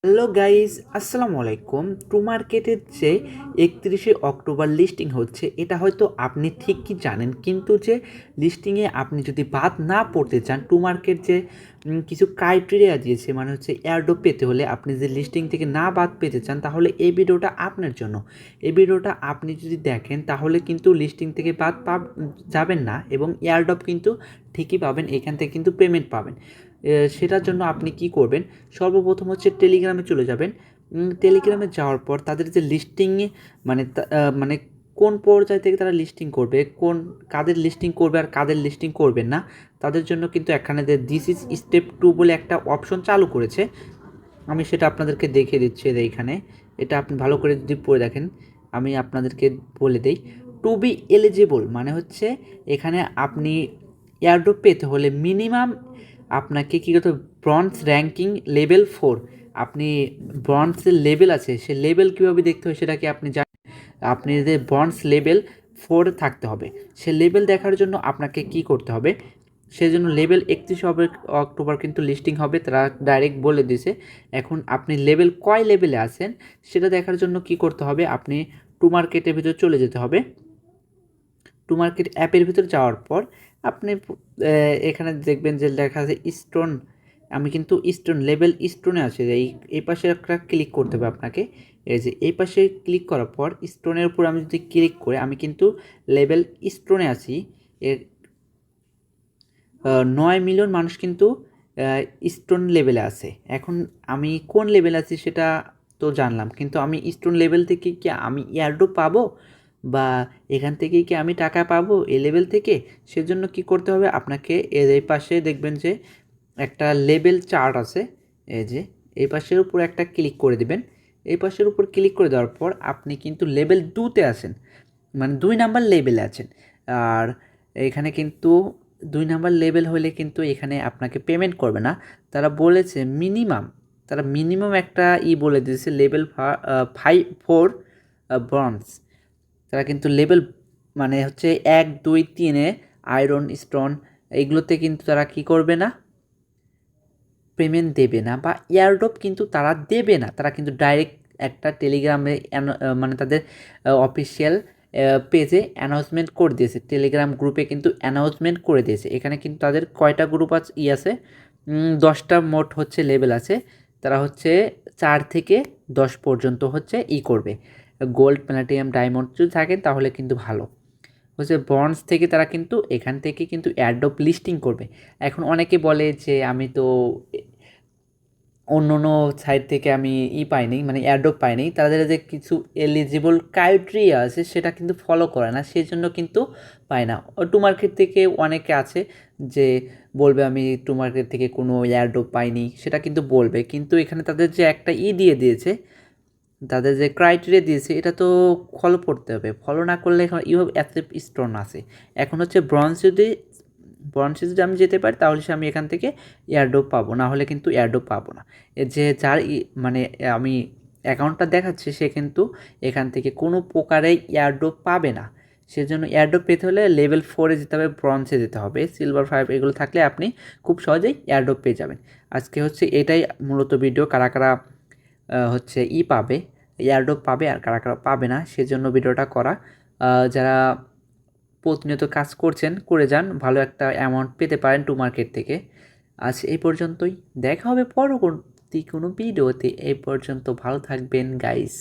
Hello guys, আসসালামু আলাইকুম। টুমার্কেটের যে 31শে অক্টোবর লিস্টিং হচ্ছে, এটা হয়তো আপনি ঠিকই জানেন, কিন্তু যে লিস্টিংয়ে আপনি যদি বাদ না পড়তে চান, টুমার্কেট যে কিছু ক্রাইটেরিয়া দিয়েছে, মানে হচ্ছে এয়ারড্রপ পেতে হলে আপনি যে লিস্টিং থেকে না বাদ পেতে চান, তাহলে এই ভিডিওটা আপনার জন্য। এই ভিডিওটা আপনি যদি দেখেন তাহলে কিন্তু লিস্টিং থেকে বাদ যাবেন না, এবং এয়ারড্রপ কিন্তু ঠিকই পাবেন, এখান থেকে কিন্তু পেমেন্ট পাবেন। সেটার জন্য আপনি কি করবেন? সর্বপ্রথম হচ্ছে টেলিগ্রামে চলে যাবেন। টেলিগ্রামে যাওয়ার পর তাদের যে লিস্টিংয়ে মানে কোন পর্যায় থেকে তারা লিস্টিং করবে, কাদের লিস্টিং করবে আর কাদের লিস্টিং করবেন না, তাদের জন্য কিন্তু এখানে দিস ইজ স্টেপ 2 বলে একটা অপশন চালু করেছে। আমি সেটা আপনাদেরকে দেখিয়ে দিচ্ছি। এইখানে এটা আপনি ভালো করে যদি পড়ে দেখেন, আমি আপনাদেরকে বলে দেই। টু বি এলিজিবল মানে হচ্ছে এখানে আপনি এয়ারড্রপ পেতে হলে মিনিমাম আপনাকে কী করতে হবে? Bronze ranking level 4। আপনি ব্রঞ্জের লেভেল আছে, সে লেভেল কীভাবে দেখতে হয় সেটা কি আপনি জানেন? আপনি যে ব্রঞ্জ লেভেল 4 থাকতে হবে, সে লেভেল দেখার জন্য আপনাকে কি করতে হবে? সেজন্য লেভেল 31 অক্টোবর কিন্তু লিস্টিং হবে, তারা ডাইরেক্ট বলে দিয়েছে। এখন আপনি লেভেল কয় লেভেলে আছেন সেটা দেখার জন্য কি করতে হবে? আপনি টু মার্কেটের ভিতর চলে যেতে হবে। টু মার্কেট অ্যাপের ভিতর যাওয়ার পর আপনি এখানে দেখবেন যে লেখা আছে স্টোন। আমি কিন্তু স্টোন লেভেল স্টোনে আছি, এই পাশে একটা ক্লিক করতে হবে আপনাকে। এই যে এই পাশে ক্লিক করার পর স্টোনের উপর আমি যদি ক্লিক করে, আমি কিন্তু লেভেল স্টোনে আছি। এর 9 মিলিয়ন মানুষ কিন্তু স্টোন লেভেলে আছে। এখন আমি কোন লেভেলে আছি সেটা তো জানলাম, কিন্তু আমি স্টোন লেভেল থেকে কি আমি এয়ারড্রপ পাবো, বা এখান থেকে কি আমি টাকা পাবো এই লেভেল থেকে? সেজন্য কি করতে হবে আপনাকে? এই পাশে দেখবেন যে একটা লেভেল চার্ট আছে, এই যে এই পাশের উপর একটা ক্লিক করে দিবেন। এই পাশের উপর ক্লিক করে দেওয়ার পর আপনি কিন্তু লেভেল 2তে আছেন, মানে 2 নাম্বার লেভেলে আছেন। আর এখানে কিন্তু 2 নাম্বার লেভেল হলে কিন্তু এখানে আপনাকে পেমেন্ট করবে না। তারা বলেছে তারা মিনিমাম একটা বলে দিয়েছে লেভেল 4 ব্রঞ্জ। তারা কিন্তু লেভেল মানে হচ্ছে 1 2 3-এ আয়রন স্টোন এইগুলোতে কিন্তু তারা কি করবে না? পেমেন্ট দেবে না, বা এয়ারড্রপ কিন্তু তারা দেবে না। তারা কিন্তু ডাইরেক্ট একটা টেলিগ্রামে মানে তাদের অফিসিয়াল পেজে অ্যানাউন্সমেন্ট করে দিয়েছে, টেলিগ্রাম গ্রুপে কিন্তু অ্যানাউন্সমেন্ট করে দিয়েছে। এখানে কিন্তু তাদের কয়টা গ্রুপ আছে? 10টা মোট হচ্ছে লেভেল আছে। তারা হচ্ছে 4 থেকে 10 পর্যন্ত হচ্ছে করবে। গোল্ড, প্ল্যাটিনাম, ডায়মন্ড যদি থাকেন তাহলে কিন্তু ভালো হচ্ছে। ব্রঞ্জ থেকে তারা কিন্তু এখান থেকে কিন্তু এয়ারড্রপ লিস্টিং করবে। এখন অনেকে বলে যে আমি তো অন্য অন্য সাইট থেকে আমি পাইনি, মানে এয়ারড্রপ পাইনি। তাদের যে কিছু এলিজিবল ক্রাইটেরিয়া আছে সেটা কিন্তু ফলো করে না, সেই জন্য কিন্তু পায় না। টু মার্কেট থেকে অনেকে আছে যে বলবে আমি টু মার্কেট থেকে কোনো এয়ারড্রপ পাইনি, সেটা কিন্তু বলবে, কিন্তু এখানে তাদের যে একটা দিয়ে দিয়েছে, তাদের যে ক্রাইটেরিয়া দিয়েছে এটা তো ফলো করতে হবে। ফলো না করলে এখন ইউহ্যাভ অ্যাকসেপ্ট স্টোন আছে। এখন হচ্ছে ব্রঞ্জে যদি আমি যেতে পারি তাহলে সে আমি এখান থেকে এয়ারড্রপ পাবো, না হলে কিন্তু এয়ারড্রপ পাবো না। যে যার মানে আমি অ্যাকাউন্টটা দেখাচ্ছে সে কিন্তু এখান থেকে কোনো প্রকারে এয়ারড্রপ পাবে না। সেজন্য এয়ারড্রপ পেতে হলে লেভেল 4-এ যেতে হবে, ব্রঞ্জে যেতে হবে। সিলভার 5 এগুলো থাকলে আপনি খুব সহজেই এয়ারড্রপ পেয়ে যাবেন। আজকে হচ্ছে এটাই মূলত ভিডিও, কারা কারা হচ্ছে পাবে, এয়ারড্রপ পাবে আর কারা কারা পাবে না, সেজন্য ভিডিওটা করা। যারা প্রতিনিয়ত কাজ করছেন করে যান, ভালো একটা অ্যামাউন্ট পেতে পারেন টু মার্কেট থেকে। আজ এই পর্যন্তই, দেখা হবে পরবর্তী কোনো ভিডিওতে। এই পর্যন্ত ভালো থাকবেন গাইস।